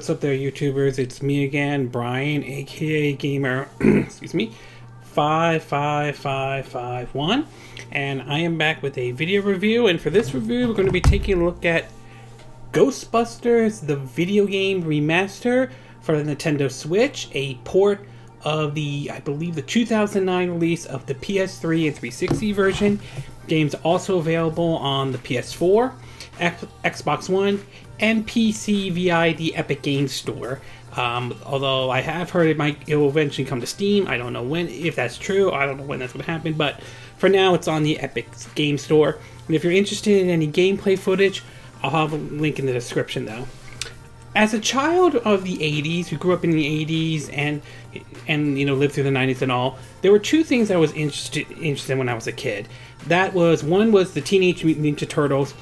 what's up there, YouTubers? It's me again, Brian, aka Gamer, excuse me, 55551, and I am back with a video review. And for this review, we're going to be taking a look at Ghostbusters, the video game remaster for the Nintendo Switch, a port of the, I believe, the 2009 release of the PS3 and 360 version. Game's also available on the PS4, Xbox One, and PC via the Epic Games Store. Although I have heard it will eventually come to Steam. I don't know when, if that's true. I don't know when that's going to happen, but for now it's on the Epic Games Store. And if you're interested in any gameplay footage, I'll have a link in the description though. As a child of the 80s, who grew up in the 80s and you know, lived through the 90s and all, there were two things I was interested in when I was a kid. One was the Teenage Mutant Ninja Turtles,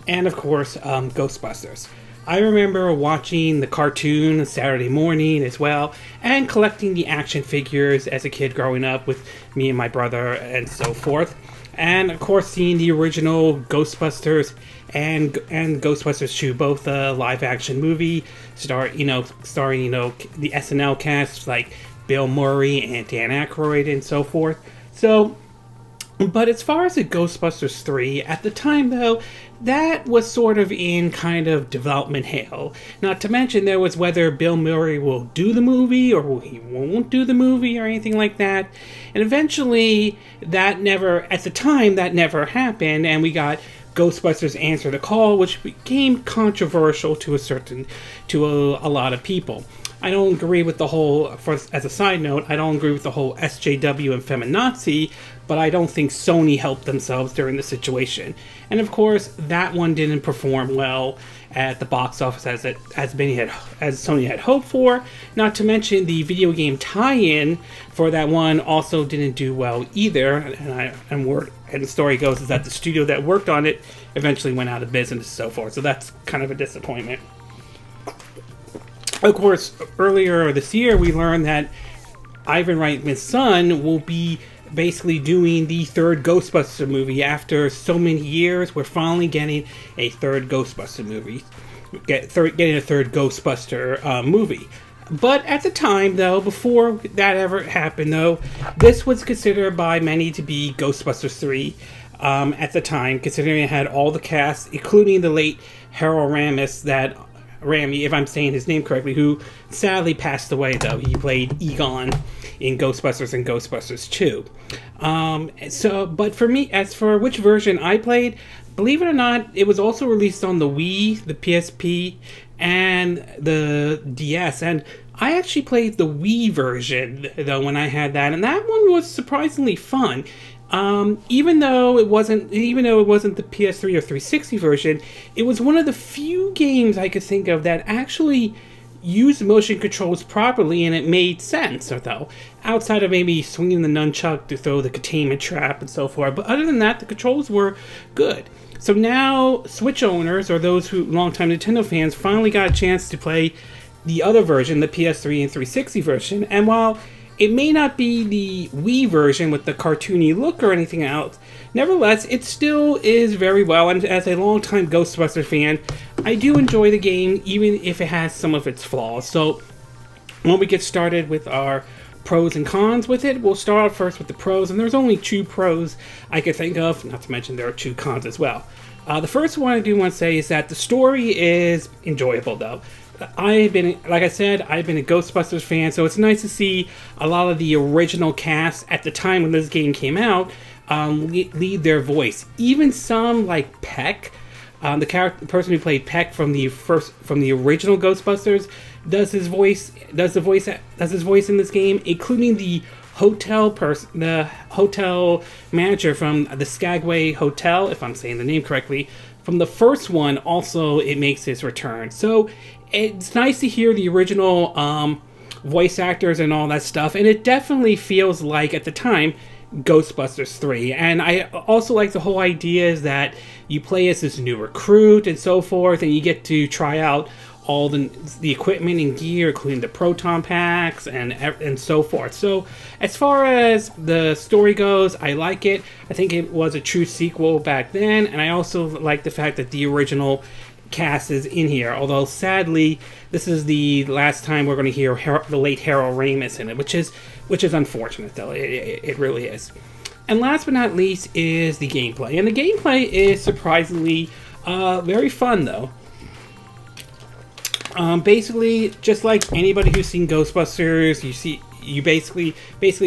and of course, Ghostbusters. I remember watching the cartoon Saturday morning as well, and collecting the action figures as a kid growing up with me and my brother and so forth. And of course, seeing the original Ghostbusters and Ghostbusters 2, both a live-action movie, starring the SNL cast like Bill Murray and Dan Aykroyd and so forth. But as far as the Ghostbusters 3, at the time though, that was sort of in kind of development hell. Not to mention there was whether Bill Murray will do the movie or he won't do the movie or anything like that. And eventually, that never happened, and we got Ghostbusters Answer the Call, which became controversial to a lot of people. I don't agree with the whole, as a side note, I don't agree with the whole SJW and feminazi, but I don't think Sony helped themselves during the situation. And of course, that one didn't perform well at the box office as Sony had hoped for. Not to mention the video game tie-in for that one also didn't do well either. And the story goes is that the studio that worked on it eventually went out of business and so forth. So that's kind of a disappointment. Of course, earlier this year, we learned that Ivan Reitman's son will be basically doing the third Ghostbuster movie. After so many years, we're finally getting a third Ghostbuster movie. Getting a third Ghostbuster movie. But at the time, though, before that ever happened, though, this was considered by many to be Ghostbusters 3 at the time, considering it had all the cast, including the late Harold Ramis, if I'm saying his name correctly, who sadly passed away, though. He played Egon in Ghostbusters and Ghostbusters 2. But for me, as for which version I played, believe it or not, it was also released on the Wii, the PSP, and the DS. And I actually played the Wii version, though, when I had that, and that one was surprisingly fun. Even though it wasn't the PS3 or 360 version, it was one of the few games I could think of that actually used motion controls properly, and it made sense, though. Outside of maybe swinging the nunchuck to throw the containment trap and so forth, but other than that, the controls were good. So now, Switch owners, or those who longtime Nintendo fans, finally got a chance to play the other version, the PS3 and 360 version, and while it may not be the Wii version with the cartoony look or anything else, nevertheless, it still is very well, and as a longtime Ghostbusters fan, I do enjoy the game, even if it has some of its flaws. So, when we get started with our pros and cons with it, we'll start out first with the pros, and there's only two pros I could think of, not to mention there are two cons as well. The first one I do want to say is that the story is enjoyable, though. I've been a Ghostbusters fan, so it's nice to see a lot of the original cast at the time when this game came out lead their voice. Even some like Peck, the person who played Peck from the original Ghostbusters, does his voice in this game, including the hotel manager from the Skagway Hotel, if I'm saying the name correctly, from the first one. Also, it makes his return. So it's nice to hear the original voice actors and all that stuff, and it definitely feels like, at the time, Ghostbusters 3. And I also like the whole idea is that you play as this new recruit and so forth, and you get to try out all the equipment and gear, including the proton packs and so forth. So as far as the story goes, I like it. I think it was a true sequel back then, and I also like the fact that the original cast is in here. Although sadly, this is the last time we're going to hear the late Harold Ramis in it, which is unfortunate, though. It really is. And last but not least is the gameplay, and the gameplay is surprisingly very fun, though. Basically, just like anybody who's seen Ghostbusters, you basically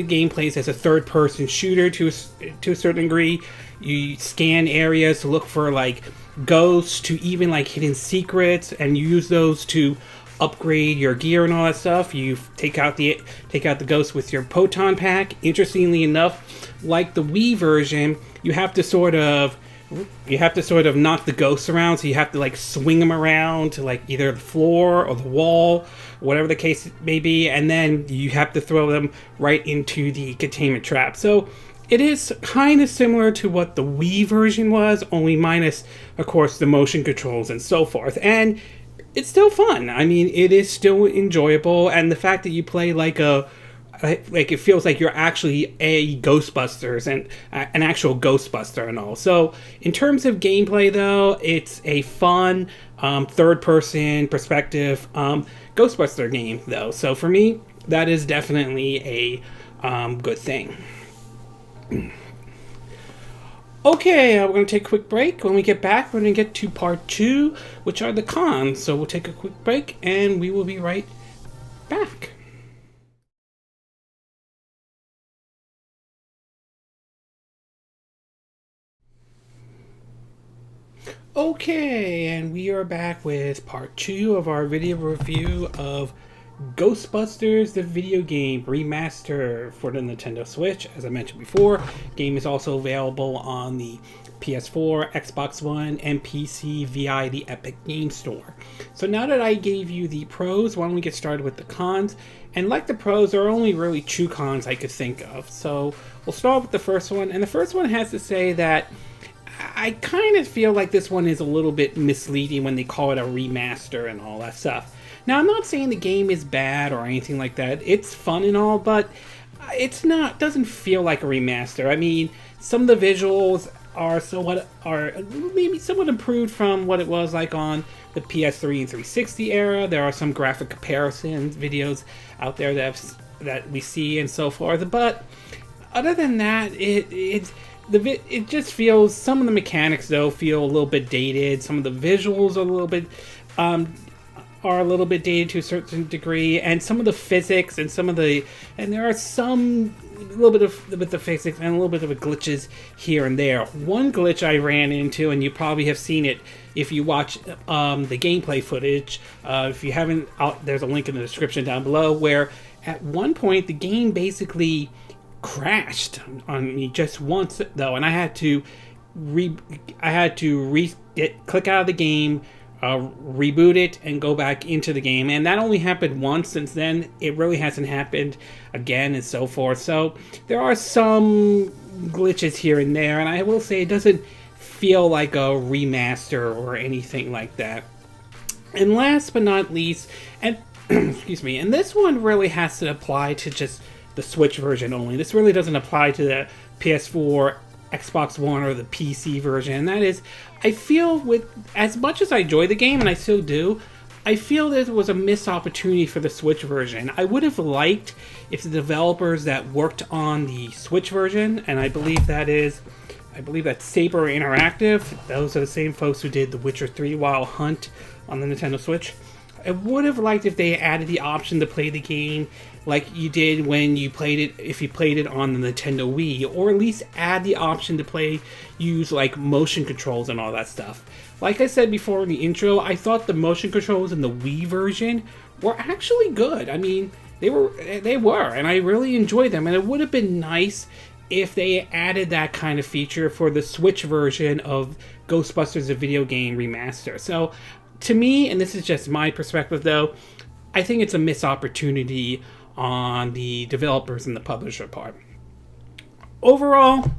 gameplays as a third-person shooter to a certain degree. You scan areas to look for like ghosts, to even like hidden secrets, and you use those to upgrade your gear and all that stuff. You take out the ghosts with your proton pack. Interestingly enough, like the Wii version, you have to sort of knock the ghosts around, so you have to like swing them around to like either the floor or the wall, whatever the case may be, and then you have to throw them right into the containment trap. So it is kind of similar to what the Wii version was, only minus, of course, the motion controls and so forth. And it's still fun. I mean, it is still enjoyable, and the fact that you play like it feels like you're actually a Ghostbusters and an actual Ghostbuster and all. So in terms of gameplay, though, it's a fun third-person perspective Ghostbuster game, though. So for me, that is definitely a good thing. Okay, we're going to take a quick break. When we get back, we're going to get to part 2, which are the cons. So we'll take a quick break, and we will be right back. Okay, and we are back with part 2 of our video review of Ghostbusters, the video game remaster for the Nintendo Switch. As I mentioned before, game is also available on the PS4, Xbox One, and PC via the Epic Game Store. So now that I gave you the pros, why don't we get started with the cons? And like the pros, there are only really 2 cons I could think of. So we'll start with the first one, and the first one has to say that I kind of feel like this one is a little bit misleading when they call it a remaster and all that stuff. Now, I'm not saying the game is bad or anything like that. It's fun and all, but doesn't feel like a remaster. I mean, some of the visuals are maybe somewhat improved from what it was like on the PS3 and 360 era. There are some graphic comparison videos out there that we see and so forth. But other than that, it just feels, some of the mechanics though feel a little bit dated. Some of the visuals are a little bit dated to a certain degree, and some of the physics and there are some little bit of the physics and a little bit of glitches here and there. One glitch I ran into, and you probably have seen it if you watch the gameplay footage. If you haven't, there's a link in the description down below, where at one point the game basically crashed on me just once though, and I had to click out of the game, reboot it, and go back into the game, and that only happened once. Since then, it really hasn't happened again, and so forth. So there are some glitches here and there, and I will say it doesn't feel like a remaster or anything like that. And last but not least, and excuse me, and this one really has to apply to just the Switch version only. This really doesn't apply to the PS4, Xbox One, or the PC version. And that is, I feel, with as much as I enjoy the game, and I still do, I feel there was a missed opportunity for the Switch version. I would have liked if the developers that worked on the Switch version, and I believe that's Saber Interactive, those are the same folks who did The Witcher 3 Wild Hunt on the Nintendo Switch. I would have liked if they added the option to play the game like you did when you played it, if you played it on the Nintendo Wii, or at least add the option to use like motion controls and all that stuff. Like I said before in the intro, I thought the motion controls in the Wii version were actually good. I mean, they were, and I really enjoyed them, and it would have been nice if they added that kind of feature for the Switch version of Ghostbusters, the video game remaster. So, to me, and this is just my perspective though, I think it's a missed opportunity on the developers and the publisher part. Overall,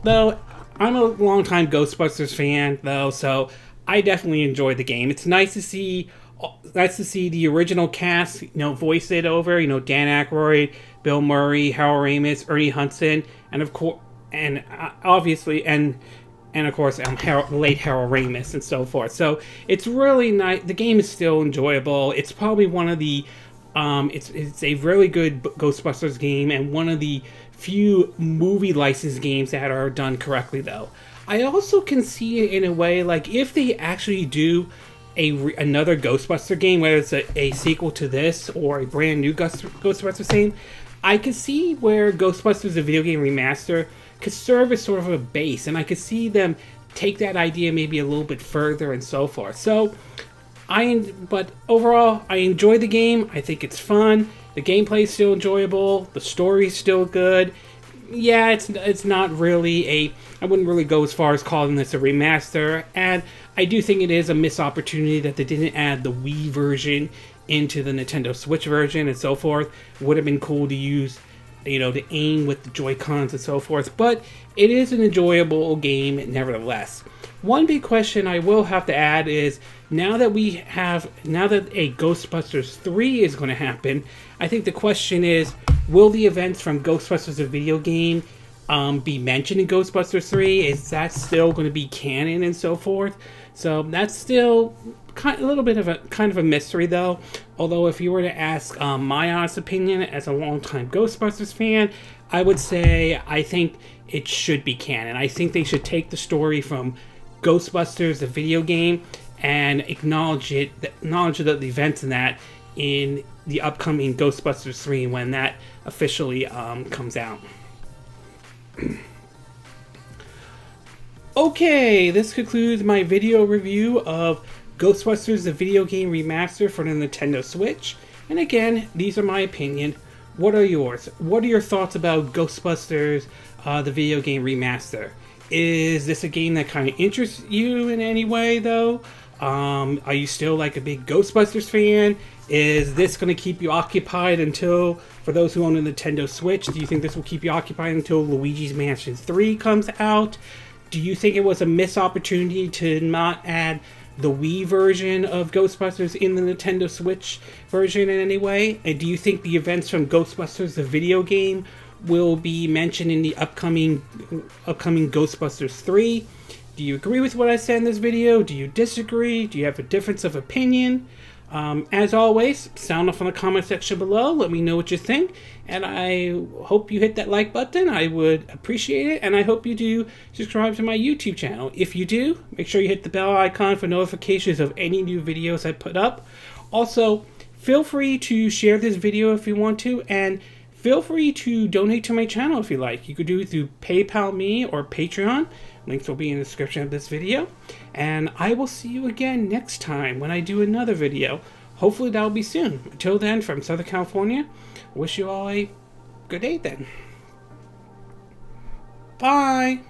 though, I'm a longtime Ghostbusters fan though, so I definitely enjoyed the game. It's nice to see the original cast, voice it over, Dan Aykroyd, Bill Murray, Harold Ramis, Ernie Hudson, and of course, and obviously, and and of course late Harold Ramis and so forth. So it's really nice. The game is still enjoyable. It's probably one of the it's a really good Ghostbusters game, and one of the few movie licensed games that are done correctly, though. I also can see it in a way, like if they actually do another Ghostbuster game, whether it's a sequel to this or a brand new Ghostbusters game, I could see where Ghostbusters, the video game remaster, could serve as sort of a base, and I could see them take that idea maybe a little bit further and so forth. So, but overall, I enjoy the game. I think it's fun. The gameplay is still enjoyable. The story's still good. Yeah, it's not really I wouldn't really go as far as calling this a remaster, and I do think it is a missed opportunity that they didn't add the Wii version into the Nintendo Switch version and so forth. Would have been cool to use, to aim with the Joy-Cons and so forth, but it is an enjoyable game nevertheless. One big question I will have to add is, now that a Ghostbusters 3 is going to happen, I think the question is, will the events from Ghostbusters the video game be mentioned in Ghostbusters 3? Is that still going to be canon and so forth? So that's still a little bit of a mystery, though. Although if you were to ask my honest opinion as a longtime Ghostbusters fan, I would say I think it should be canon. I think they should take the story from Ghostbusters, the video game, and acknowledge the events in that in the upcoming Ghostbusters 3 when that officially comes out. Okay, this concludes my video review of Ghostbusters, the video game remaster for the Nintendo Switch. And again, these are my opinion. What are yours? What are your thoughts about Ghostbusters, the video game remaster? Is this a game that kind of interests you in any way, though? Are you still like a big Ghostbusters fan? Is this going to keep you occupied until, for those who own a Nintendo Switch, do you think this will keep you occupied until Luigi's Mansion 3 comes out? Do you think it was a missed opportunity to not add the Wii version of Ghostbusters in the Nintendo Switch version in any way? And do you think the events from Ghostbusters, the video game, will be mentioned in the upcoming Ghostbusters 3? Do you agree with what I said in this video? Do you disagree? Do you have a difference of opinion? As always, sound off in the comment section below. Let me know what you think. And I hope you hit that like button. I would appreciate it. And I hope you do subscribe to my YouTube channel. If you do, make sure you hit the bell icon for notifications of any new videos I put up. Also, feel free to share this video if you want to. And feel free to donate to my channel if you like. You could do it through PayPal Me or Patreon. Links will be in the description of this video. And I will see you again next time when I do another video. Hopefully that will be soon. Until then, from Southern California, I wish you all a good day then. Bye!